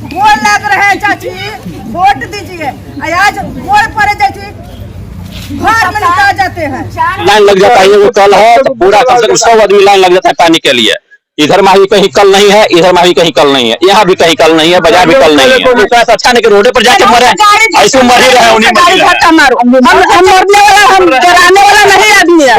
गोल लग रहे हैं चाची, वोट दीजिए। आज गोल पर जाती घर में निकल जाते हैं, लाइन लग जाता है। वो कल है तो पूरा कम से कम 100 आदमी लाइन लग जाता है पानी के लिए। इधर में भी कहीं कल नहीं है, इधर में भी कहीं कल नहीं है, यहाँ भी कहीं कल नहीं है, बाजार भी कल नहीं है। तो अच्छा नहीं कि रोडे पर जाके मरे, ऐसे मर ही रहे उन्हीं मर ही रहे। हम मरने वाला, हम डराने वाला नहीं आदमी है।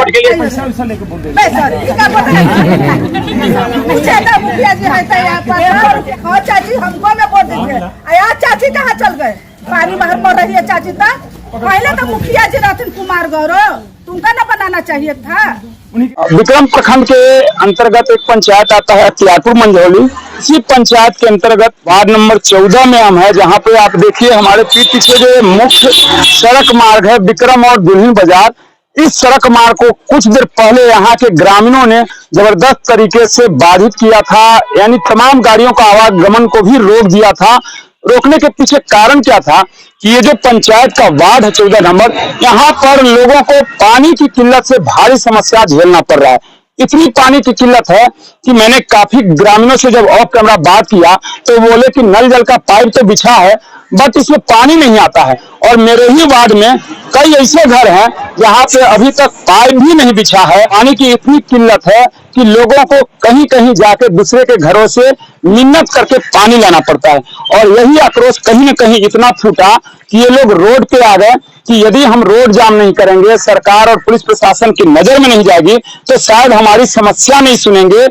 चाची हमको में वोट दीजिए। आज चाची कहाँ चल गए? पानी बाहर पड़ रही है चाची तक। पहले तो मुखिया जी रतन कुमार गौरव, तुमका ना बनाना चाहिए था। विक्रम प्रखंड के अंतर्गत एक पंचायत आता है त्यागपुर मंझौली। इसी पंचायत के अंतर्गत वार्ड नंबर 14 में हम है, जहां पे आप देखिए हमारे पीछे जो मुख्य सड़क मार्ग है विक्रम और दुल्हिन बाजार, इस सड़क मार्ग को कुछ देर पहले यहाँ के ग्रामीणों ने जबरदस्त तरीके से बाधित किया था, यानी तमाम गाड़ियों का आवागमन को भी रोक दिया था। रोकने के पीछे कारण क्या था कि ये जो पंचायत का वार्ड है 14 नंबर, यहाँ पर लोगों को पानी की किल्लत से भारी समस्या झेलना पड़ रहा है। इतनी पानी की किल्लत है कि मैंने काफी ग्रामीणों से जब ऑफ कैमरा बात किया तो बोले कि नल जल का पाइप तो बिछा है बट इसमें पानी नहीं आता है। और मेरे ही वार्ड में कई ऐसे घर हैं जहाँ पे अभी तक पाइप भी नहीं बिछा है। पानी की इतनी किल्लत है कि लोगों को कहीं कहीं जाके दूसरे के घरों से मिन्नत करके पानी लाना पड़ता है। और यही आक्रोश कहीं न कहीं इतना फूटा कि ये लोग रोड पे आ गए कि यदि हम रोड जाम नहीं करेंगे, सरकार और पुलिस प्रशासन की नजर में नहीं जाएगी तो शायद हमारी समस्या नहीं सुनेंगे।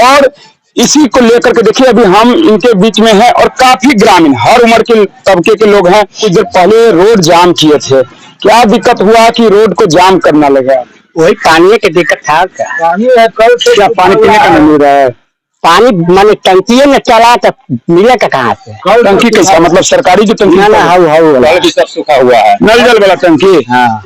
और इसी को लेकर के देखिए अभी हम इनके बीच में हैं और काफी ग्रामीण हर उम्र के तबके के लोग हैं। कुछ देर पहले रोड जाम किए थे, क्या दिक्कत हुआ कि रोड को जाम करना लगा? वही पानी की दिक्कत था। पानी है, कल से क्या पानी पीने का नहीं मिल रहा है? पानी माने टंकी में चला तो मिलेगा कहाँ से? टंकी कैसा, मतलब सरकारी जो टंकी? नल भी सब सूखा हुआ है। नल जल वाला टंकी? हाँ।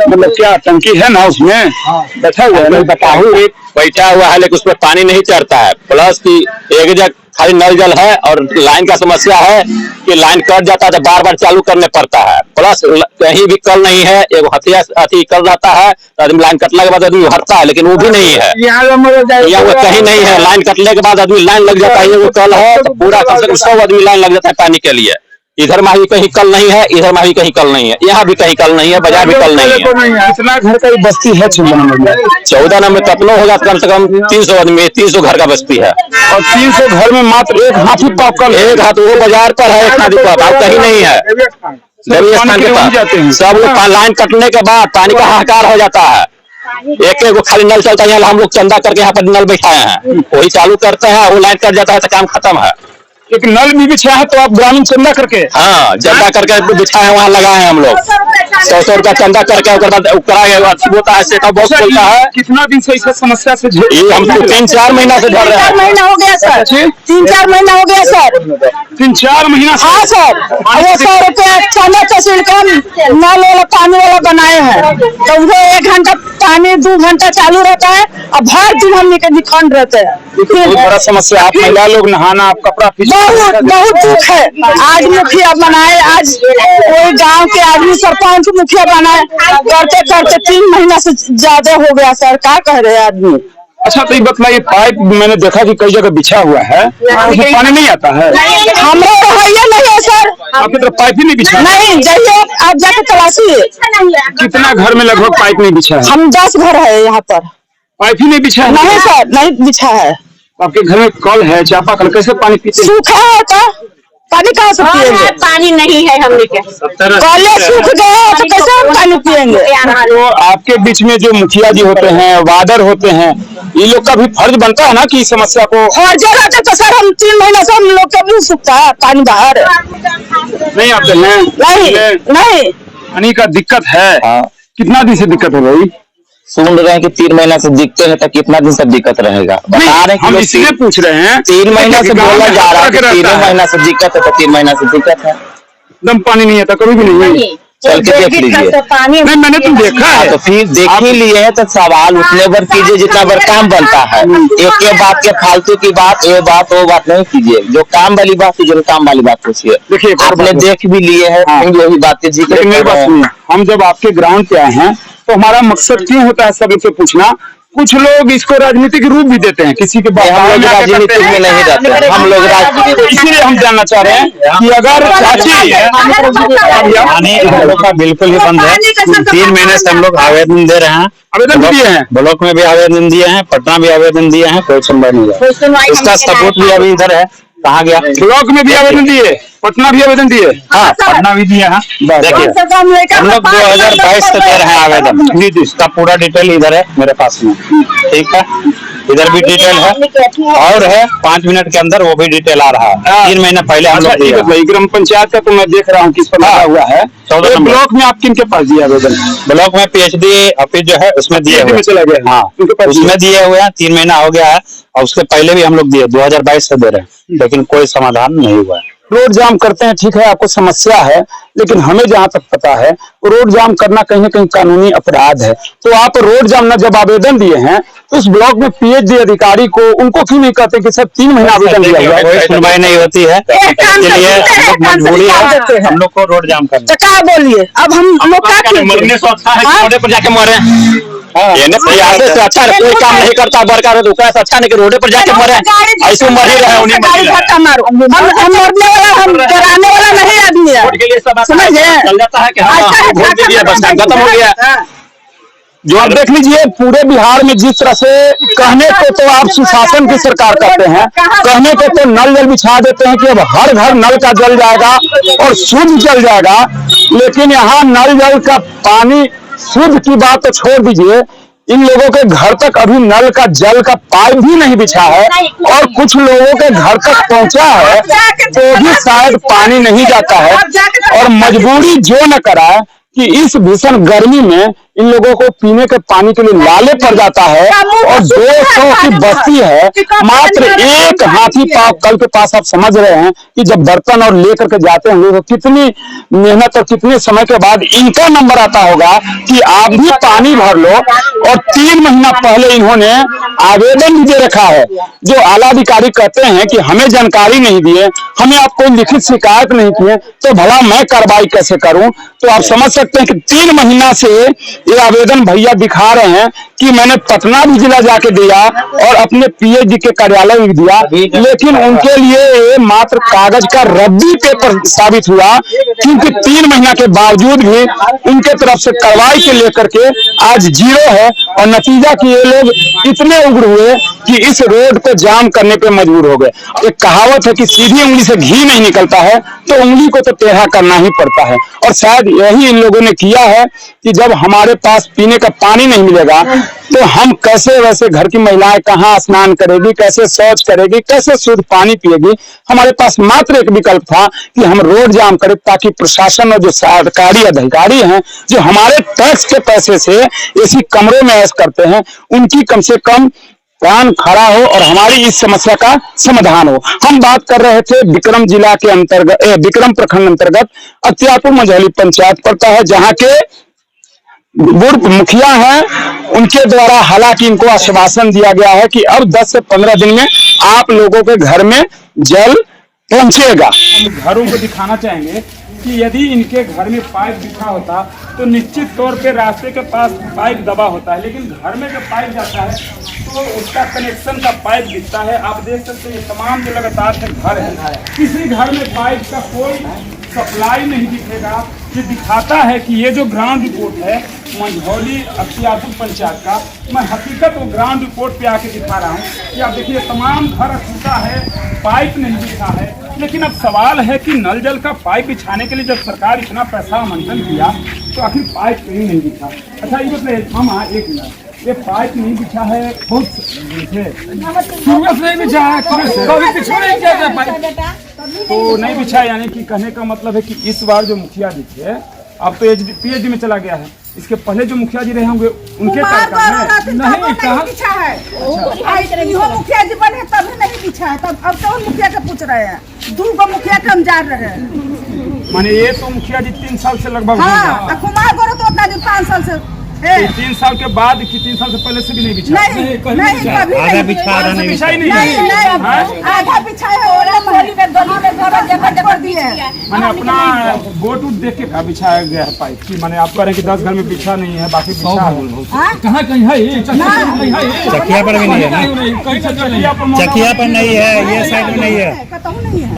मतलब क्या टंकी है ना उसमें? बैठा हुआ है? बताऊँ बैठा हुआ है लेकिन उसमें पानी नहीं चढ़ता है। प्लस की एक जगह खाली नल जल है और लाइन का समस्या है कि लाइन कट जाता है तो बार बार चालू करने पड़ता है। प्लस कहीं भी कल नहीं है, एक हथिया कर जाता है तो आदमी लाइन कटने के बाद आदमी भरता है, लेकिन वो भी नहीं है, यहाँ वो कहीं नहीं है। लाइन कटने के बाद आदमी लाइन लग जाता है, वो कल है तो पूरा कम से कम 100 आदमी लाइन लग जाता है पानी के लिए। इधर में भी कहीं कल नहीं है, इधर में भी कहीं कल नहीं है, यहाँ भी कहीं कल नहीं है, बाजार भी कल नहीं है। कितना घर का बस्ती है 14 नंबर? 14 नंबर तपनो होगा कम से कम 300 आदमी, 300 घर का बस्ती है। और 300 घर में मात्र एक हाथी पाव कल, एक हाथ वो बाजार पर है, एक हाथी पाव कहीं नहीं है। सब लोग लाइन कटने के बाद पानी का हाहाकार हो जाता है। एक एक खाली नल चलता है, हम लोग चंदा करके यहाँ पर नल बैठाए हैं, वही चालू करते हैं, वो लाइन कट जाता है तो काम खत्म है। एक नल भी बिछा है तो आप ग्रामीण चंदा करके? हाँ, चंदा करके बिछा है, वहाँ लगाए हैं हम लोग 100 रुपया चंदा करके। होता है सेटअप बॉक्स बोलता है। कितना दिन से इस समस्या से हम 3-4 महीना से भर रहे हैं। 3-4 महीना हो गया सर, 3-4 महीना हो गया सर। 3-4 महीना? हाँ सर, वो 100 रुपया चंदा तहसील का नल वाला पानी वाला बनाए हैं तो वो 1 घंटा पानी 2 घंटा चालू रहता है और भर दिन हम निखंड रहते हैं। बहुत बड़ा समस्या। आप महिला लोग नहाना, आप कपड़ा बहुत दुख है। आज मुखिया बनाए, आज कोई गांव के आदमी सरपंच मुखिया बनाए, करते करते 3 महीना से ज्यादा हो गया सर। क्या कह रहे हैं आदमी? अच्छा तो ये बतलाइए, पाइप मैंने देखा कि कई जगह बिछा हुआ है, उसमें पानी नहीं आता है? हमरे तो है नहीं है सर, आपकी तरफ पाइप ही नहीं बिछा? नहीं, जाइए आप जाके तलाशिए। कितना घर में लगभग पाइप नहीं बिछा है? हम 10 घर है यहाँ पर, पाइप ही नहीं बिछा है? नहीं सर, नहीं बिछा है। आपके घर में कल है, चापाकल, कैसे पानी पीते? सूखा है तो पानी कहाँ से पिएंगे? पानी नहीं है हमने के, कॉलेज सूख गए तो कैसे हम पानी पिएंगे? तो आपके बीच में जो मुखिया जी होते हैं, वार्डर होते हैं, ये लोग का भी फर्ज बनता है ना कि समस्या को? फर्ज रहता तो सर हम 3 महीना से हम लोग का भी सूखता है पानी बाहर नहीं आते हैं? नहीं पानी का दिक्कत है। कितना दिन से दिक्कत हो रही? सुन रहे हैं कि 3 महीना से दिखते हैं तो कितना दिन से दिक्कत रहेगा? बता रहे हम इसलिए पूछ रहे हैं। 3 महीना से बोला जा रहा है, 3 महीना से दिक्कत है तो 3 महीना से दिक्कत है। एकदम पानी नहीं आता, कभी भी नहीं। चल के देख लीजिए। नहीं, मैंने तुम देखा है तो फिर देख ही लिए हैं तो सवाल उतने बार कीजिए जितना बार काम बनता है। एक बात के फालतू की बात, ये बात वो बात नहीं कीजिए। जो काम वाली बात कीजिए, जो काम वाली बात पूछिए। देखिए आपने देख भी लिए हैं, वही बातें जी। मेरी बात सुनिए, हम जब आपके ग्राउंड पे आए हैं तो हमारा मकसद क्यों होता है सब से पूछना कुछ लोग इसको राजनीतिक रूप भी देते हैं, किसी के हम लोग राजनीति में नहीं जाते, हम लोग राजनीति, इसीलिए हम जानना चाह रहे हैं कि अगर चाची पानी हम लोग का बिल्कुल ही बंद है। 3 महीने से हम लोग आवेदन दे रहे हैं, आवेदन दिए हैं, ब्लॉक में भी आवेदन दिए हैं, पटना भी आवेदन दिए हैं, कोई सुनवाई नहीं है। इसका सबूत भी अभी इधर है, कहाँ गया? ब्लॉक में भी आवेदन दिए, पटना भी आवेदन दिए, हाँ पटना भी दिए हैं। देखिए हम लोग 2022 से दे रहे हैं आवेदन, जी जी, इसका पूरा डिटेल इधर है मेरे पास में, ठीक है, इधर भी डिटेल है और है 5 मिनट के अंदर वो भी डिटेल आ रहा है। 3 महीने पहले हम लोग दिए हैं। ग्राम पंचायत का तो मैं देख रहा हूँ किस पर लगा हुआ है। 14 नंबर ब्लॉक में आप किन के पास दिया आवेदन? ब्लॉक में PhD ऑफिस जो है उसमें दिए हुए, चला गया, हाँ उसमें दिए हुए हैं। 3 महीना हो गया है और उसके पहले भी हम लोग दिए, 2022 से दे रहे हैं, लेकिन कोई समाधान नहीं हुआ है। रोड जाम करते हैं, ठीक है, आपको समस्या है, लेकिन हमें जहां तक पता है रोड जाम करना कहीं न कहीं कानूनी अपराध है। तो आप रोड जाम न जब आवेदन दिए हैं तो उस ब्लॉक में PhD अधिकारी को उनको क्यों नहीं कहते कि सर 3 महीना आवेदन दिया हुआ है, कोई सुनवाई नहीं होती है, इसके लिए हम लोग मजबूरी है, हम लोग को रोड जाम करना। क्या बोलिए अब हम लोग क्या करें? मरने से अच्छा है कि रोडे पर जाके मरे। प्रयास से अच्छा है, कोई काम नहीं करता बरकार है, दूसरा से अच्छा नहीं कि रोडे पर जाके मरे, ऐसे मर ही रहे, उन्हीं मर ही रहे। हम मरने वाला, हम डराने वाला नहीं आदमी है, वोट के लिए सब समझ गए? चल जाता है कि हाँ वोट दे दिया बस खत्म हो गया। जो आप देख लीजिए पूरे बिहार में जिस तरह से कहने को तो आप सुशासन की सरकार कहते हैं, कहने को तो नल जल बिछा देते हैं कि अब हर घर नल का जल जाएगा और शुद्ध जल जाएगा, लेकिन यहाँ नल जल का पानी शुद्ध की बात तो छोड़ दीजिए, इन लोगों के घर तक अभी नल का जल का पाइप भी नहीं बिछा है और कुछ लोगों के घर तक पहुंचा है तो भी शायद पानी नहीं जाता है। और मजबूरी जो न कराए कि इस भीषण गर्मी में इन लोगों को पीने के पानी के लिए लाले पड़ जाता है और 200 की बस्ती है, मात्र एक हाथी पाव कल के पास। आप समझ रहे हैं कि जब बर्तन और लेकर के जाते होंगे तो कितनी मेहनत और कितने समय के बाद इनका नंबर आता होगा कि आप भी पानी भर लो। और 3 महीना पहले इन्होंने आवेदन भी दे रखा है, जो आला अधिकारी कहते हैं कि हमें जानकारी नहीं दिए, हमें आप कोई लिखित शिकायत नहीं किए, तो भला मैं कार्रवाई कैसे करूं? तो आप समझ सकते हैं कि 3 महीना से ये आवेदन भैया दिखा रहे हैं कि मैंने पटना भी जिला जाके दिया और अपने PhD के कार्यालय में दिया, लेकिन उनके लिए ये मात्र कागज का रद्दी पेपर साबित हुआ, क्योंकि 3 महीना के बावजूद भी उनके तरफ से कार्रवाई के लेकर के आज 0 है। और नतीजा कि ये लोग इतने उग्र हुए कि इस रोड को जाम करने पे मजबूर हो गए। एक कहावत है कि सीधी उंगली से घी नहीं निकलता है, तो उंगली को तो टेढ़ा करना ही पड़ता है। और शायद यही इन लोगों ने किया है कि जब हमारे पास पीने का पानी नहीं मिलेगा तो हम कैसे वैसे घर की महिलाएं कहाँ स्नान करेगी, कैसे शौच करेगी, कैसे शुद्ध पानी पिएगी। हमारे पास मात्र एक विकल्प था कि हम रोड जाम करें, ताकि प्रशासन और जो सरकारी अधिकारी हैं जो हमारे टैक्स के पैसे से ऐसी कमरों में ऐश करते हैं, उनकी कम से कम प्राण खड़ा हो और हमारी इस समस्या का समाधान हो। हम बात कर रहे थे विक्रम जिला के अंतर्गत, विक्रम प्रखंड अंतर्गत अत्यापुर मंझौली पंचायत पड़ता है, जहां के पूर्व मुखिया हैं, उनके द्वारा हालांकि इनको आश्वासन दिया गया है कि अब 10 से 15 दिन में आप लोगों के घर में जल पहुंचेगा। हम घरों को दिखाना चाहेंगे कि यदि इनके घर में पाइप बिछा होता तो निश्चित तौर पे रास्ते के पास पाइप दबा होता है, लेकिन घर में जब पाइप जाता है तो उसका कनेक्शन का पाइप दिखता है। आप देख सकते हैं ये तमाम जो लगातार से घर है, किसी घर में पाइप का कोई सप्लाई नहीं दिखेगा। ये दिखाता है कि ये जो ग्राउंड रिपोर्ट है मंझौली अख्तियारपुर पंचायत का, मैं हकीकत वो ग्राउंड रिपोर्ट पे आके दिखा रहा हूँ कि आप देखिए तमाम घर छूटा है, पाइप नहीं दिखा है। लेकिन अब सवाल है कि नल जल का पाइप बिछाने के लिए जब सरकार इतना पैसा आवंटन किया तो आखिर पाइप क्यों नहीं बिछा? अच्छा ये बताइए, हम एक मिनट, ये पाइप नहीं बिछा है, बहुत नहीं बिछा है, कभी पिछड़े क्या पाइप तो नहीं बिछा, यानी कि कहने का मतलब है कि इस बार जो मुखिया जी थे, अब तो PhD में चला गया है, इसके पहले जो मुखिया जी रहे होंगे उनके नहीं बिछा है। मुखिया जी बने तभी नहीं बिछा है, तब अब तो मुखिया के पूछ रहे हैं, 2 मुखिया के हम जा रहे हैं। माने ये तो मुखिया जी 3 साल से लगभग, हाँ, कुमार गोरो तो उतना दिन 5 साल से 3 साल के बाद कि 3 साल से पहले से भी नहीं बिछा? नहीं कभी आधा बिछा रहा नहीं बिछा ही नहीं नहीं है। नहीं आधा बिछाए है और गली में घर जगह कर दिए हैं। मैंने अपना बोट उट देख के कहा बिछाया गया है पाइप की, मैंने आप कह रहे हैं कि 10 घर में बिछा नहीं है, बाकी बिछा है। कहाँ कहीं है ये? चकिया पर भी नहीं है ना, कहीं से नहीं चकिया पर चकिया पर नहीं है, ये साइड में नहीं है। कतहु नहीं है।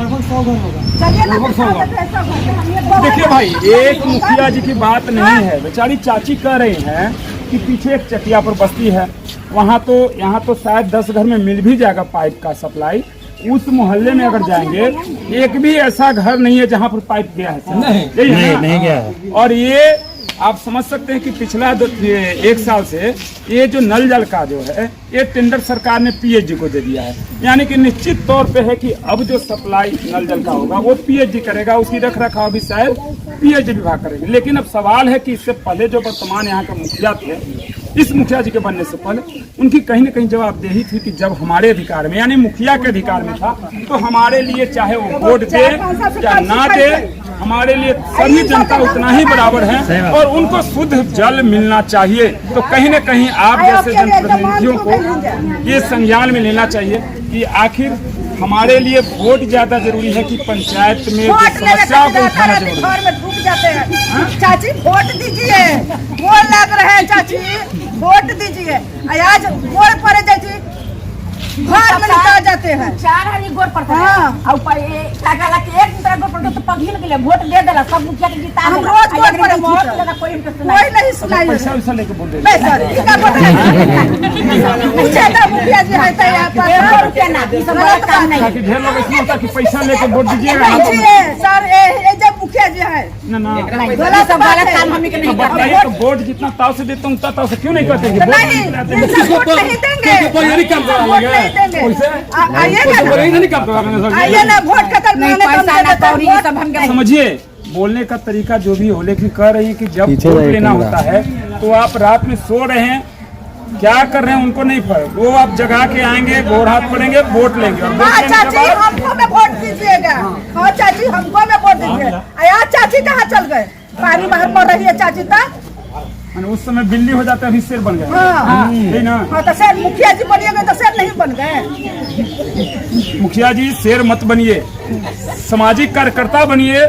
चलिए ना दिखा देते हैं सब घर। देखिए भाई, एक मुखिया जी की बात नहीं है, बेचारी चाची कह रही हैं कि पीछे एक चकिया पर बस्ती है, वहाँ तो शायद 10 घर में मिल भी जाएगा पाइप का सप्लाई। उस मोहल्ले में अगर जाएंगे, एक भी ऐसा घर नहीं है जहाँ पर पाइप गया है सर। नहीं गया है। और ये आप समझ सकते हैं कि पिछला 1 साल से ये जो नल जल का जो है, ये टेंडर सरकार ने पीएचडी को दे दिया है। यानी कि निश्चित तौर पे है कि अब जो सप्लाई नल जल का होगा वो पीएचडी करेगा, उसकी रख रखाव भी शायद पीएचडी विभाग करेगी। लेकिन अब सवाल है कि इससे पहले जो वर्तमान यहाँ के मुखिया थे, इस मुखिया जी के बनने से पहले उनकी कहीं न कहीं जवाबदेही थी कि जब हमारे अधिकार में, यानी मुखिया के अधिकार में था, तो हमारे लिए चाहे वो वोट दे या ना दे, हमारे लिए सभी जनता उतना ही बराबर है और उनको शुद्ध जल मिलना चाहिए। तो कहीं न कहीं आप जैसे जनप्रतिनिधियों को ये संज्ञान में लेना चाहिए कि आखिर हमारे लिए वोट ज्यादा जरूरी है कि पंचायत में समस्याओं को उठाना जरूरी है। घर में डूब जाते हैं। चाची वोट दीजिए, गोड़ लग रहे हैं चाची, वोट दीजिए। आज गोड़ पड़े चाची घर में निकल जाते हैं। 4 हरी गोड़ पड़ता है और क्या कहला कि एक दूसरा गोड़ पड़ता तो पगील के लिए वोट दे देला, सब मुखिया के जिता हम देला। रोज गोड़ पड़े वोट हैं। देला, कोई इंटरेस्ट कोई नहीं। नहीं सुनाई पैसा वैसा लेके बोल रहे नहीं सर, इसका पूछे तो मुखिया जी है तो यहाँ पर 1 रुपया ना, ये सब बड़ा काम नहीं है। ताकि ढेर लोग इसमें होता कि पैसा लेके वोट दीजिएगा। पूछिए सर, ये जब मुखिया जी है ना गलत सब गलत काम हम के नहीं करते। बताइए, तो वोट जितना ताव से देता हूँ उतना ताव से क्यों नहीं करते? तो नहीं, इनसे वोट नहीं देंगे, वोट नहीं देंगे। आइए ना वोट खत्म नहीं पैसा ना कौड़ी ये सब हम समझिए, बोलने का तरीका जो भी हो, लेकिन कह रही है कि जब वोट लेना होता है तो आप रात में सो रहे हैं, क्या कर रहे हैं उनको नहीं फर्क, वो आप जगा के आएंगे, गोर हाथ पड़ेंगे, वोट लेंगे। और हाँ चाची हमको में वोट दीजिएगा। हाँ चाची हमको में वोट दीजिएगा। यार चाची कहाँ चल गए? पानी बाहर पड़ रही है चाची तक। उस समय बिल्ली हो जाता है, अभी शेर बन गए। हाँ ना, हाँ तो शेर मुखिया जी बनिएगा तो शेर नहीं बन गए। मुखिया जी शेर मत बनिए, सामाजिक कार्यकर्ता बनिए।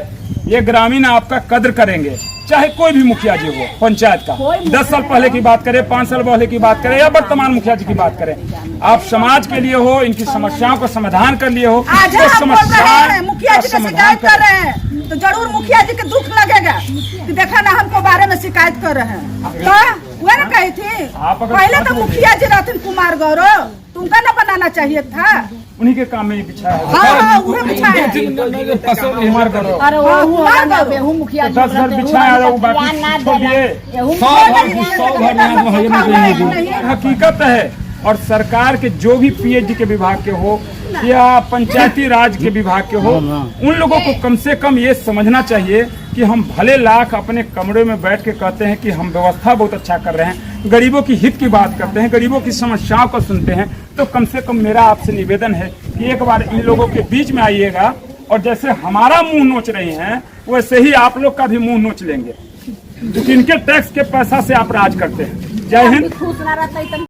ये ग्रामीण आपका कद्र करेंगे, चाहे कोई भी मुखिया जी हो पंचायत का। 10 साल पहले की बात करें, 5 साल पहले की बात करें या वर्तमान मुखिया जी की बात करें, आप समाज के लिए हो, इनकी समस्याओं का समाधान कर लिए हो, आज तो हम बोल रहे हैं मुखिया जी का समाधान शिकायत कर रहे हैं तो जरूर मुखिया जी के दुख लगेगा कि देखा ना हमको बारे में शिकायत कर रहे हैं। तो वह ना कही थी पहले तो मुखिया जी रहते कुमार गौरव, तुमका ना बनाना चाहिए था। उन्हीं के काम में ये बिछा है। हाँ उहे बिछाया है। कुमार करो, अरे वो ना बेहू मुखिया जी 10 घर बिछाया है, वो बाकी छोड़िए। हकीकत है, और सरकार के जो भी पीएचडी के विभाग के हो या पंचायती राज के विभाग के हो, उन लोगों को कम से कम ये समझना चाहिए कि हम भले लाख अपने कमरे में बैठ के कहते हैं कि हम व्यवस्था बहुत अच्छा कर रहे हैं, गरीबों की हित की बात करते हैं, गरीबों की समस्याओं को सुनते हैं, तो कम से कम मेरा आपसे निवेदन है कि एक बार इन लोगों के बीच में आइएगा और जैसे हमारा मुंह नोच रहे हैं वैसे ही आप लोग का भी मुंह नोच लेंगे, क्योंकि इनके टैक्स के पैसा से आप राज करते हैं। जय हिंद। खुश ना रहता